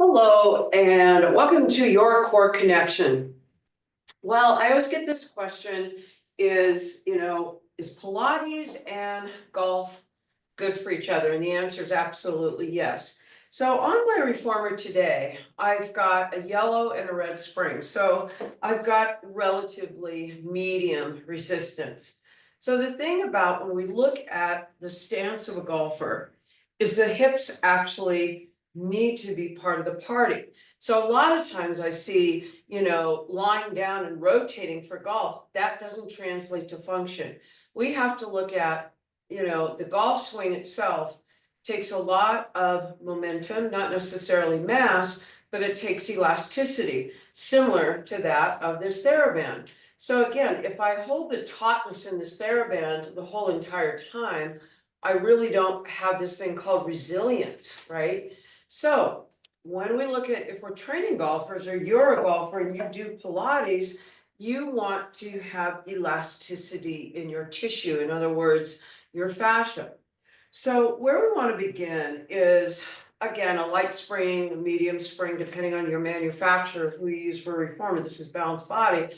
Hello, and welcome to your core connection. Well, I always get this question is Pilates and golf good for each other? And the answer is absolutely yes. So on my reformer today, I've got a yellow and a red spring. So I've got relatively medium resistance. So the thing about when we look at the stance of a golfer is the hips actually need to be part of the party. So a lot of times I see, lying down and rotating for golf, that doesn't translate to function. We have to look at, the golf swing itself takes a lot of momentum, not necessarily mass, but it takes elasticity, similar to that of this TheraBand. So again, if I hold the tautness in this TheraBand the whole entire time, I really don't have this thing called resilience, right? So when we look at, if we're training golfers or you're a golfer and you do Pilates, you want to have elasticity in your tissue. In other words, your fascia. So where we want to begin is, again, a light spring, a medium spring, depending on your manufacturer, who you use for reformer. This is balanced body,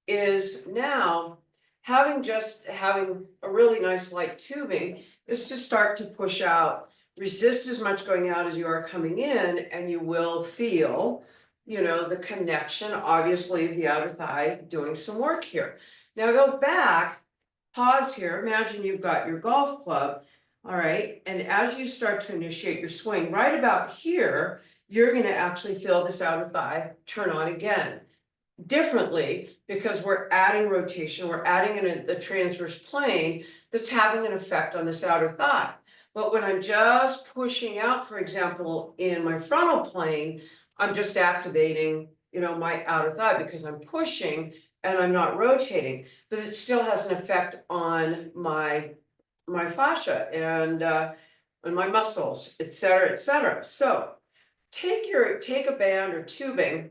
is now having a really nice light tubing is to start to push out. Resist as much going out as you are coming in, and you will feel, the connection, obviously, of the outer thigh doing some work here. Now go back, pause here. Imagine you've got your golf club, all right? And as you start to initiate your swing, right about here, you're going to actually feel this outer thigh turn on again. Differently, because we're adding rotation, we're adding in the transverse plane that's having an effect on this outer thigh. But when I'm just pushing out, for example, in my frontal plane, I'm just activating, my outer thigh because I'm pushing and I'm not rotating, but it still has an effect on my fascia and my muscles, et cetera, et cetera. So take a band or tubing,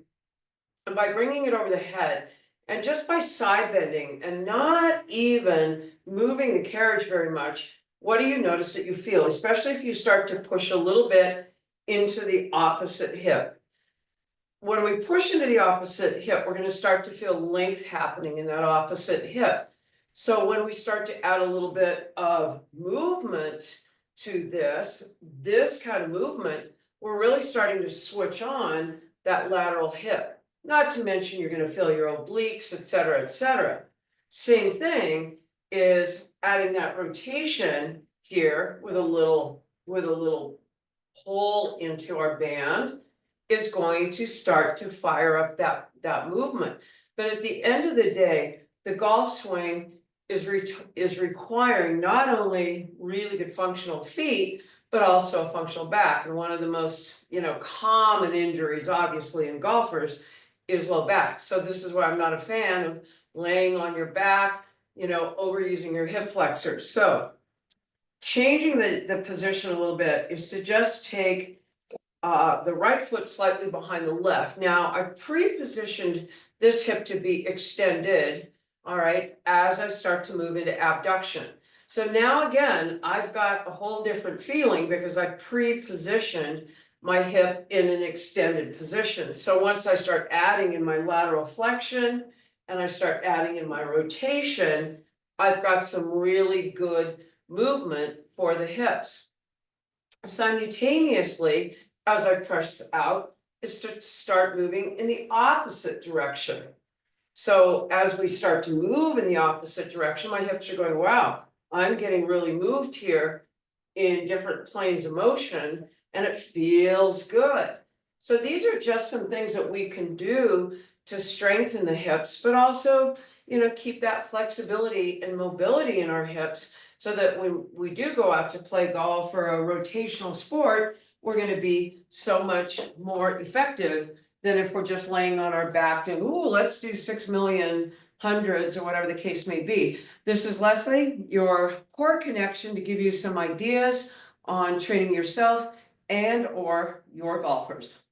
and by bringing it over the head, and just by side bending and not even moving the carriage very much, what do you notice that you feel? Especially if you start to push a little bit into the opposite hip. When we push into the opposite hip, we're going to start to feel length happening in that opposite hip. So when we start to add a little bit of movement to this kind of movement, we're really starting to switch on that lateral hip. Not to mention you're going to feel your obliques, et cetera, et cetera. Same thing is adding that rotation here with a little pull into our band is going to start to fire up that movement. But at the end of the day, the golf swing is requiring not only really good functional feet, but also a functional back. And one of the most, common injuries, obviously, in golfers is low back. So this is why I'm not a fan of laying on your back, overusing your hip flexors. So changing the position a little bit is to just take the right foot slightly behind the left. Now I've pre-positioned this hip to be extended, all right, as I start to move into abduction. So now again, I've got a whole different feeling because I pre-positioned my hip in an extended position. So once I start adding in my lateral flexion and I start adding in my rotation, I've got some really good movement for the hips. Simultaneously, as I press out, is to start moving in the opposite direction. So as we start to move in the opposite direction, my hips are going, wow, I'm getting really moved here in different planes of motion, and it feels good. So these are just some things that we can do to strengthen the hips, but also, keep that flexibility and mobility in our hips so that when we do go out to play golf or a rotational sport, we're going to be so much more effective than if we're just laying on our back and, ooh, let's do 6 million hundreds or whatever the case may be. This is Leslie, your core connection, to give you some ideas on training yourself and or your golfers.